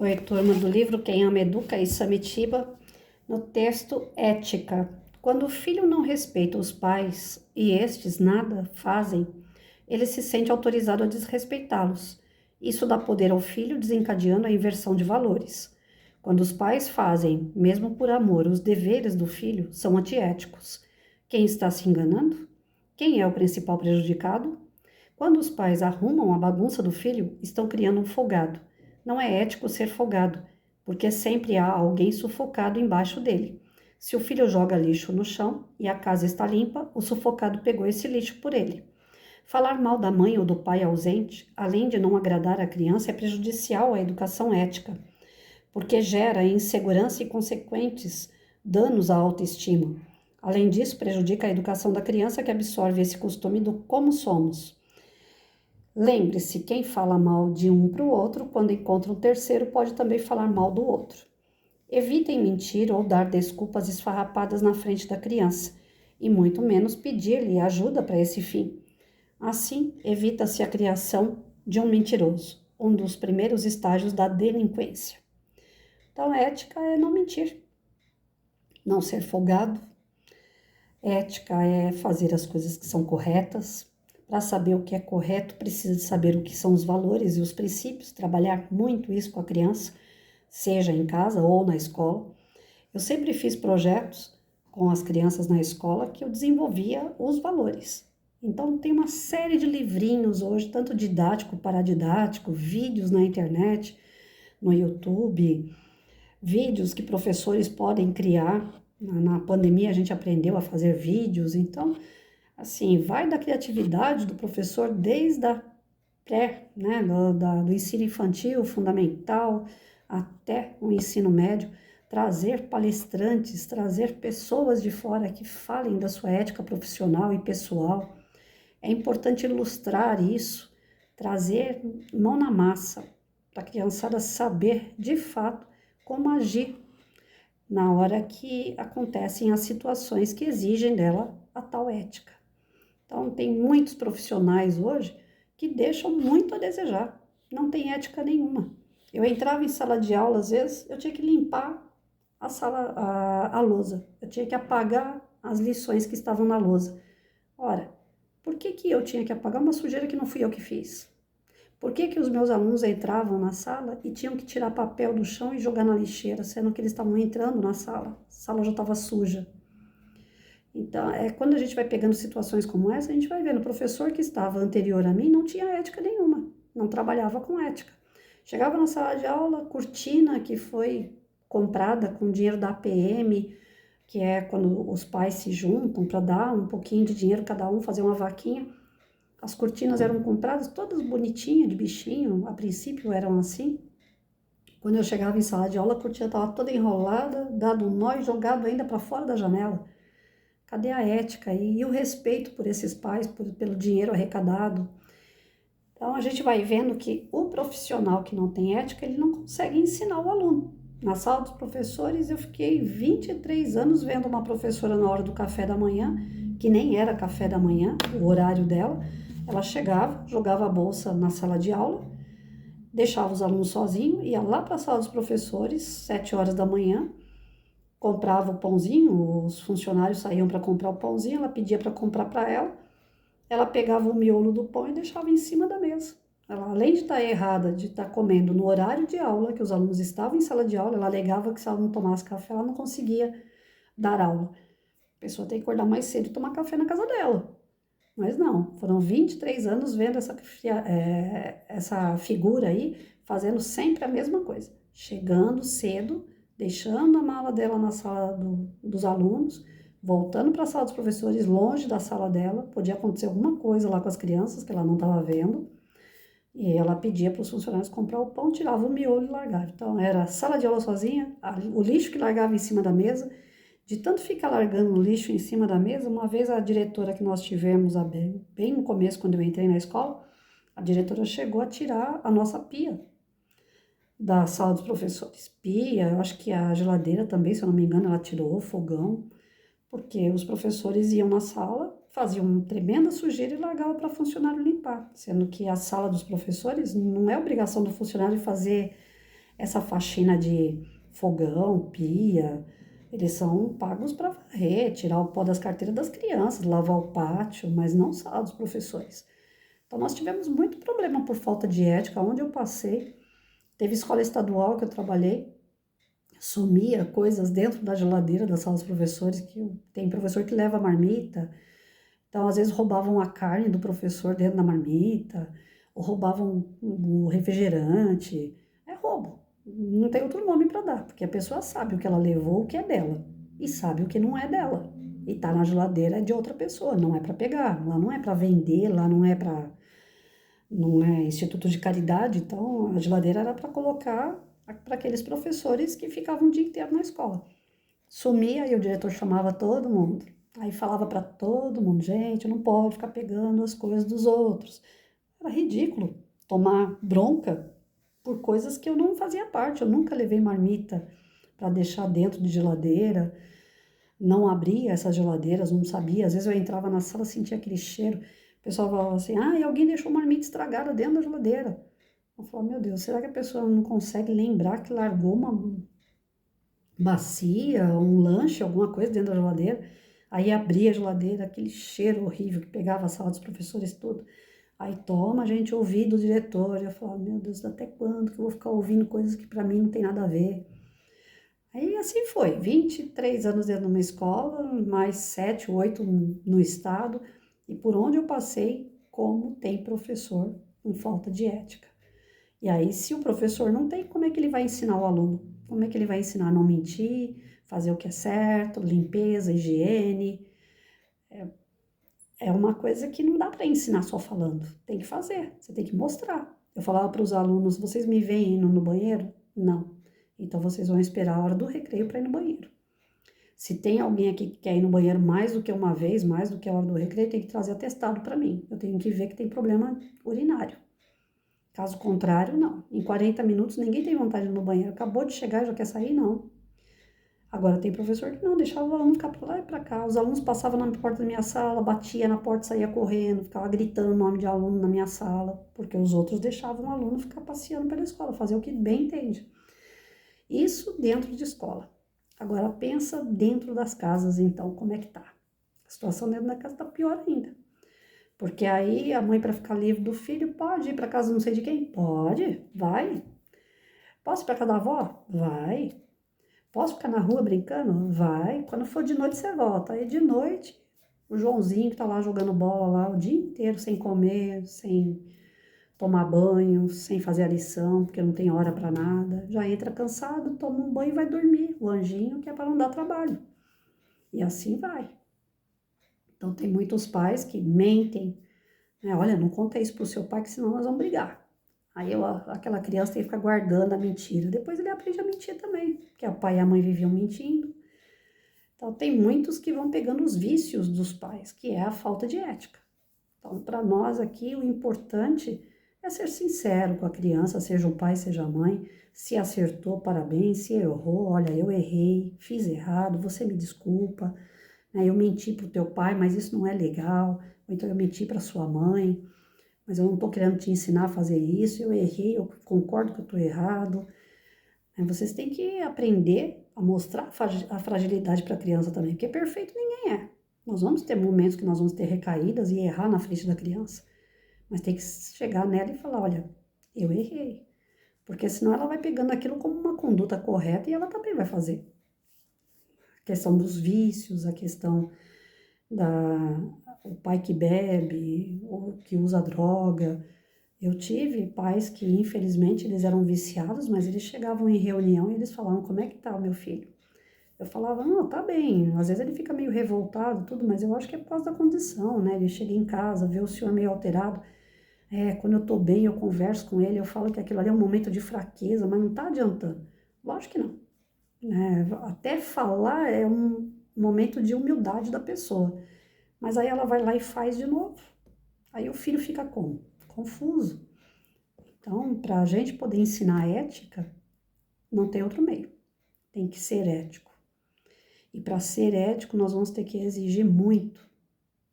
Oi, turma do livro Quem Ama Educa e Samitiba, no texto Ética. Quando o filho não respeita os pais e estes nada fazem, ele se sente autorizado a desrespeitá-los. Isso dá poder ao filho, desencadeando a inversão de valores. Quando os pais fazem, mesmo por amor, os deveres do filho, são antiéticos. Quem está se enganando? Quem é o principal prejudicado? Quando os pais arrumam a bagunça do filho, estão criando um folgado. Não é ético ser folgado, porque sempre há alguém sufocado embaixo dele. Se o filho joga lixo no chão e a casa está limpa, o sufocado pegou esse lixo por ele. Falar mal da mãe ou do pai ausente, além de não agradar a criança, é prejudicial à educação ética, porque gera insegurança e consequentes danos à autoestima. Além disso, prejudica a educação da criança que absorve esse costume do como somos. Lembre-se, quem fala mal de um para o outro, quando encontra um terceiro, pode também falar mal do outro. Evitem mentir ou dar desculpas esfarrapadas na frente da criança, e muito menos pedir-lhe ajuda para esse fim. Assim, evita-se a criação de um mentiroso, um dos primeiros estágios da delinquência. Então, ética é não mentir, não ser folgado. Ética é fazer as coisas que são corretas. Para saber o que é correto, precisa de saber o que são os valores e os princípios, trabalhar muito isso com a criança, seja em casa ou na escola. Eu sempre fiz projetos com as crianças na escola que eu desenvolvia os valores. Então, tem uma série de livrinhos hoje, tanto didático, paradidático, vídeos na internet, no YouTube, vídeos que professores podem criar. Na pandemia, a gente aprendeu a fazer vídeos, então, assim, vai da criatividade do professor desde a pré, né, do ensino infantil, fundamental, até o ensino médio, trazer palestrantes, trazer pessoas de fora que falem da sua ética profissional e pessoal. É importante ilustrar isso, trazer mão na massa, para a criançada saber, de fato, como agir na hora que acontecem as situações que exigem dela a tal ética. Então, tem muitos profissionais hoje que deixam muito a desejar, não tem ética nenhuma. Eu entrava em sala de aula, às vezes, eu tinha que limpar a sala, a lousa, eu tinha que apagar as lições que estavam na lousa. Ora, por que eu tinha que apagar uma sujeira que não fui eu que fiz? Por que os meus alunos entravam na sala e tinham que tirar papel do chão e jogar na lixeira, sendo que eles estavam entrando na sala? A sala já estava suja. Então, quando a gente vai pegando situações como essa, a gente vai vendo, o professor que estava anterior a mim não tinha ética nenhuma, não trabalhava com ética. Chegava na sala de aula, cortina que foi comprada com dinheiro da APM, que é quando os pais se juntam para dar um pouquinho de dinheiro cada um, fazer uma vaquinha. As cortinas eram compradas todas bonitinhas, de bichinho, a princípio eram assim. Quando eu chegava em sala de aula, a cortina estava toda enrolada, dado um nó e jogado ainda para fora da janela. Cadê a ética e o respeito por esses pais, pelo dinheiro arrecadado? Então, a gente vai vendo que o profissional que não tem ética, ele não consegue ensinar o aluno. Na sala dos professores, eu fiquei 23 anos vendo uma professora na hora do café da manhã, que nem era café da manhã, o horário dela. Ela chegava, jogava a bolsa na sala de aula, deixava os alunos sozinhos, ia lá para a sala dos professores, 7 horas da manhã, comprava o pãozinho, os funcionários saíam para comprar o pãozinho, ela pedia para comprar para ela pegava o miolo do pão e deixava em cima da mesa. Ela, além de estar errada, de estar comendo no horário de aula, que os alunos estavam em sala de aula, ela alegava que se ela não tomasse café, ela não conseguia dar aula. A pessoa tem que acordar mais cedo e tomar café na casa dela. Mas não, foram 23 anos vendo essa figura aí, fazendo sempre a mesma coisa. Chegando cedo, deixando a mala dela na sala dos alunos, voltando para a sala dos professores, longe da sala dela, podia acontecer alguma coisa lá com as crianças que ela não estava vendo, e ela pedia para os funcionários comprar o pão, tirava o miolo e largava. Então, era a sala de aula sozinha, o lixo que largava em cima da mesa. De tanto ficar largando o lixo em cima da mesa, uma vez a diretora que nós tivemos, bem no começo, quando eu entrei na escola, a diretora chegou a tirar a nossa pia da sala dos professores. Pia, eu acho que a geladeira também, se eu não me engano, ela tirou, o fogão, porque os professores iam na sala, faziam uma tremenda sujeira e largavam para funcionário limpar, sendo que a sala dos professores não é obrigação do funcionário fazer essa faxina de fogão, pia, eles são pagos para varrer, tirar o pó das carteiras das crianças, lavar o pátio, mas não sala dos professores. Então, nós tivemos muito problema por falta de ética. Onde eu passei, teve escola estadual que eu trabalhei, sumia coisas dentro da geladeira da sala dos professores, que tem professor que leva marmita, então às vezes roubavam a carne do professor dentro da marmita, ou roubavam o refrigerante. É roubo, não tem outro nome para dar, porque a pessoa sabe o que ela levou, o que é dela, e sabe o que não é dela. E tá na geladeira é de outra pessoa, não é para pegar, lá não é para vender, lá não é instituto de caridade, então a geladeira era para colocar para aqueles professores que ficavam o dia inteiro na escola. Sumia e o diretor chamava todo mundo. Aí falava para todo mundo, gente, não pode ficar pegando as coisas dos outros. Era ridículo tomar bronca por coisas que eu não fazia parte. Eu nunca levei marmita para deixar dentro de geladeira, não abria essas geladeiras, não sabia. Às vezes eu entrava na sala, sentia aquele cheiro. O pessoal falava assim, e alguém deixou marmita estragada dentro da geladeira. Eu falava, meu Deus, será que a pessoa não consegue lembrar que largou uma bacia, um lanche, alguma coisa dentro da geladeira? Aí abria a geladeira, aquele cheiro horrível que pegava a sala dos professores tudo. Aí toma, a gente, ouvir do diretor. Eu falava, meu Deus, até quando que eu vou ficar ouvindo coisas que para mim não tem nada a ver? Aí assim foi, 23 anos dentro de uma escola, mais 7, 8 no estado, e por onde eu passei, como tem professor com falta de ética. E aí, se o professor não tem, como é que ele vai ensinar o aluno? Como é que ele vai ensinar a não mentir, fazer o que é certo, limpeza, higiene? É uma coisa que não dá para ensinar só falando, tem que fazer, você tem que mostrar. Eu falava para os alunos, vocês me veem indo no banheiro? Não. Então, vocês vão esperar a hora do recreio para ir no banheiro. Se tem alguém aqui que quer ir no banheiro mais do que uma vez, mais do que a hora do recreio, tem que trazer atestado para mim. Eu tenho que ver que tem problema urinário. Caso contrário, não. Em 40 minutos, ninguém tem vontade de ir no banheiro. Acabou de chegar e já quer sair? Não. Agora, tem professor que não, deixava o aluno ficar para lá e para cá. Os alunos passavam na porta da minha sala, batia na porta, saía correndo, ficava gritando o nome de aluno na minha sala, porque os outros deixavam o aluno ficar passeando pela escola, fazer o que bem entende. Isso dentro de escola. Agora, pensa dentro das casas, então, como é que tá? A situação dentro da casa tá pior ainda. Porque aí a mãe, para ficar livre do filho, pode ir para casa não sei de quem? Pode, vai. Posso ir para casa da avó? Vai. Posso ficar na rua brincando? Vai. Quando for de noite, você volta. Aí de noite, o Joãozinho que tá lá jogando bola lá o dia inteiro, sem comer, sem tomar banho, sem fazer a lição, porque não tem hora para nada. Já entra cansado, toma um banho e vai dormir. O anjinho que é para não dar trabalho. E assim vai. Então tem muitos pais que mentem, né? Olha, não conta isso pro seu pai, que senão nós vamos brigar. Aí aquela criança tem que ficar guardando a mentira. Depois ele aprende a mentir também, porque o pai e a mãe viviam mentindo. Então tem muitos que vão pegando os vícios dos pais, que é a falta de ética. Então, para nós aqui, o importante é ser sincero com a criança, seja o pai, seja a mãe. Se acertou, parabéns. Se errou, olha, eu errei, fiz errado, você me desculpa. Né? Eu menti para o teu pai, mas isso não é legal. Ou então eu menti para sua mãe, mas eu não estou querendo te ensinar a fazer isso. Eu errei, eu concordo que eu estou errado. Vocês têm que aprender a mostrar a fragilidade para a criança também, porque perfeito ninguém é. Nós vamos ter momentos que nós vamos ter recaídas e errar na frente da criança. Mas tem que chegar nela e falar, olha, eu errei. Porque senão ela vai pegando aquilo como uma conduta correta e ela também vai fazer. A questão dos vícios, a questão o pai que bebe, ou que usa droga. Eu tive pais que, infelizmente, eles eram viciados, mas eles chegavam em reunião e eles falavam, como é que tá o meu filho? Eu falava, não, tá bem. Às vezes ele fica meio revoltado, tudo, mas eu acho que é por causa da condição, né? Ele chega em casa, vê o senhor meio alterado. Quando eu tô bem, eu converso com ele, eu falo que aquilo ali é um momento de fraqueza, mas não tá adiantando. Lógico que não. Né? Até falar é um momento de humildade da pessoa. Mas aí ela vai lá e faz de novo. Aí o filho fica como? Confuso. Então, para a gente poder ensinar ética, não tem outro meio. Tem que ser ético. E para ser ético, nós vamos ter que exigir muito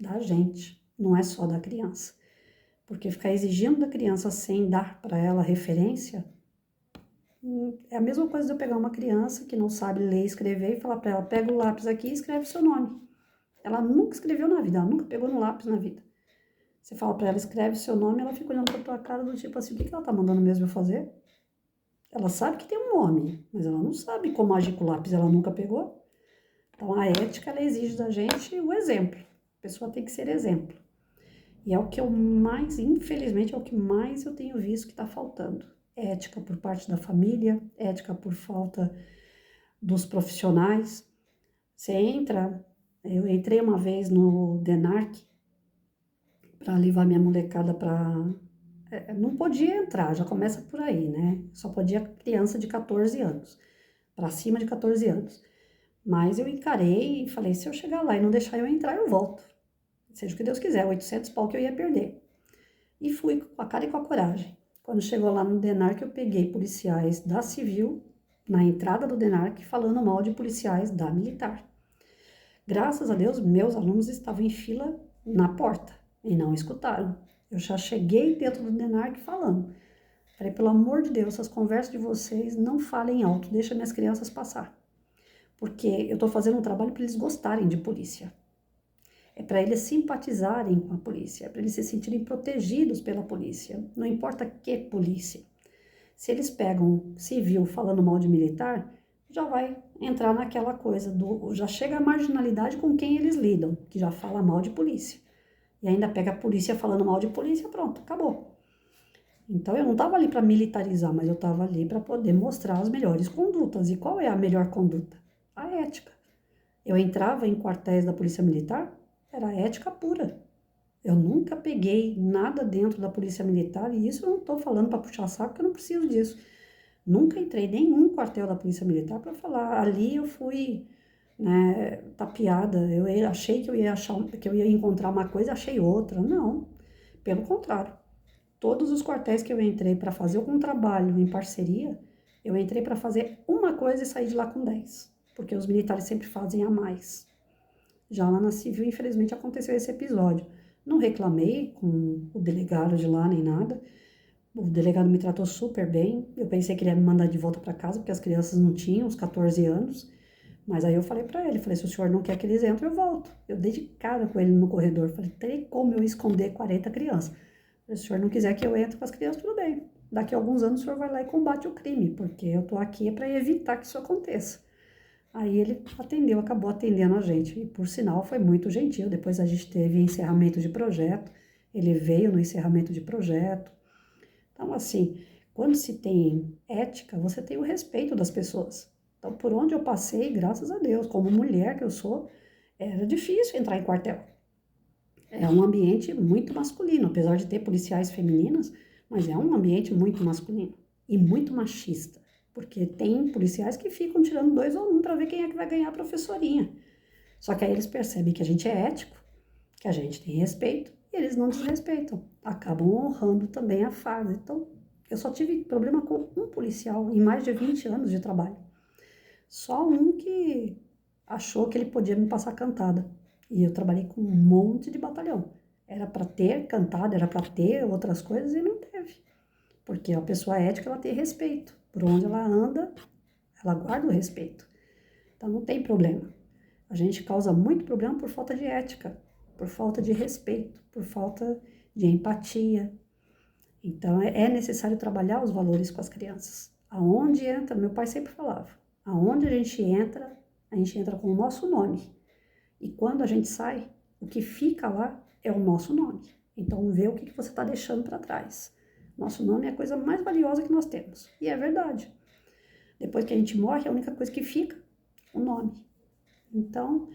da gente, não é só da criança. Porque ficar exigindo da criança sem dar para ela referência, É a mesma coisa de eu pegar uma criança que não sabe ler e escrever e falar para ela, pega o lápis aqui e escreve seu nome. Ela nunca escreveu na vida, ela nunca pegou no lápis na vida. Você fala para ela, escreve seu nome, ela fica olhando pra tua cara do tipo assim, o que ela tá mandando mesmo eu fazer? Ela sabe que tem um nome, mas ela não sabe como agir com o lápis, ela nunca pegou. Então a ética, ela exige da gente o exemplo. A pessoa tem que ser exemplo. E é o que eu mais, infelizmente, é o que mais eu tenho visto que está faltando. Ética por parte da família, ética por falta dos profissionais. Você entra, eu entrei uma vez no DENARC para levar minha molecada para... Não podia entrar, já começa por aí, né? Só podia criança de 14 anos, para cima de 14 anos. Mas eu encarei e falei, se eu chegar lá e não deixar eu entrar, eu volto. Seja o que Deus quiser, 800 pau que eu ia perder. E fui com a cara e com a coragem. Quando chegou lá no DENARC, eu peguei policiais da Civil, na entrada do DENARC, falando mal de policiais da Militar. Graças a Deus, meus alunos estavam em fila na porta e não escutaram. Eu já cheguei dentro do DENARC falando. Falei, pelo amor de Deus, essas conversas de vocês não falem alto, deixa minhas crianças passar. Porque eu estou fazendo um trabalho para eles gostarem de polícia. É para eles simpatizarem com a polícia, é para eles se sentirem protegidos pela polícia. Não importa que polícia. Se eles pegam civil falando mal de militar, já vai entrar naquela coisa já chega a marginalidade com quem eles lidam, que já fala mal de polícia. E ainda pega a polícia falando mal de polícia, pronto, acabou. Então eu não estava ali para militarizar, mas eu estava ali para poder mostrar as melhores condutas. E qual é a melhor conduta? A ética. Eu entrava em quartéis da polícia militar, era ética pura. Eu nunca peguei nada dentro da polícia militar, e isso eu não estou falando para puxar saco, porque eu não preciso disso. Nunca entrei em nenhum quartel da polícia militar para falar, ali eu fui, né, tapeada, achei que que eu ia encontrar uma coisa, achei outra. Não, pelo contrário. Todos os quartéis que eu entrei para fazer algum trabalho em parceria, eu entrei para fazer uma coisa e saí de lá com 10, porque os militares sempre fazem a mais. Já lá na Civil, infelizmente, aconteceu esse episódio. Não reclamei com o delegado de lá nem nada. O delegado me tratou super bem. Eu pensei que ele ia me mandar de volta para casa, porque as crianças não tinham os 14 anos. Mas aí eu falei para ele, falei, se o senhor não quer que eles entrem, eu volto. Eu dei de cara com ele no corredor. Falei, tem como eu esconder 40 crianças? Se o senhor não quiser que eu entre com as crianças, tudo bem. Daqui a alguns anos o senhor vai lá e combate o crime, porque eu tô aqui para evitar que isso aconteça. Aí ele acabou atendendo a gente, e por sinal foi muito gentil. Depois a gente teve encerramento de projeto, ele veio no encerramento de projeto. Então, assim, quando se tem ética, você tem o respeito das pessoas. Então, por onde eu passei, graças a Deus, como mulher que eu sou, era difícil entrar em quartel. É um ambiente muito masculino, apesar de ter policiais femininas, mas é um ambiente muito masculino e muito machista. Porque tem policiais que ficam tirando 2 ou 1 para ver quem é que vai ganhar a professorinha. Só que aí eles percebem que a gente é ético, que a gente tem respeito, e eles não desrespeitam. Acabam honrando também a farda. Então, eu só tive problema com um policial em mais de 20 anos de trabalho. Só um que achou que ele podia me passar cantada. E eu trabalhei com um monte de batalhão. Era para ter cantada, era para ter outras coisas e não teve. Porque a pessoa ética, ela tem respeito. Por onde ela anda, ela guarda o respeito. Então não tem problema. A gente causa muito problema por falta de ética, por falta de respeito, por falta de empatia. Então é necessário trabalhar os valores com as crianças. Aonde entra, meu pai sempre falava, aonde a gente entra com o nosso nome. E quando a gente sai, o que fica lá é o nosso nome. Então vê o que você está deixando para trás. Nosso nome é a coisa mais valiosa que nós temos. E é verdade. Depois que a gente morre, a única coisa que fica é o nome. Então,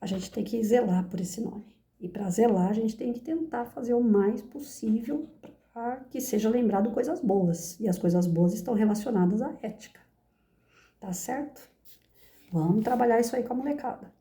a gente tem que zelar por esse nome. E para zelar, a gente tem que tentar fazer o mais possível para que seja lembrado coisas boas. E as coisas boas estão relacionadas à ética. Tá certo? Vamos trabalhar isso aí com a molecada.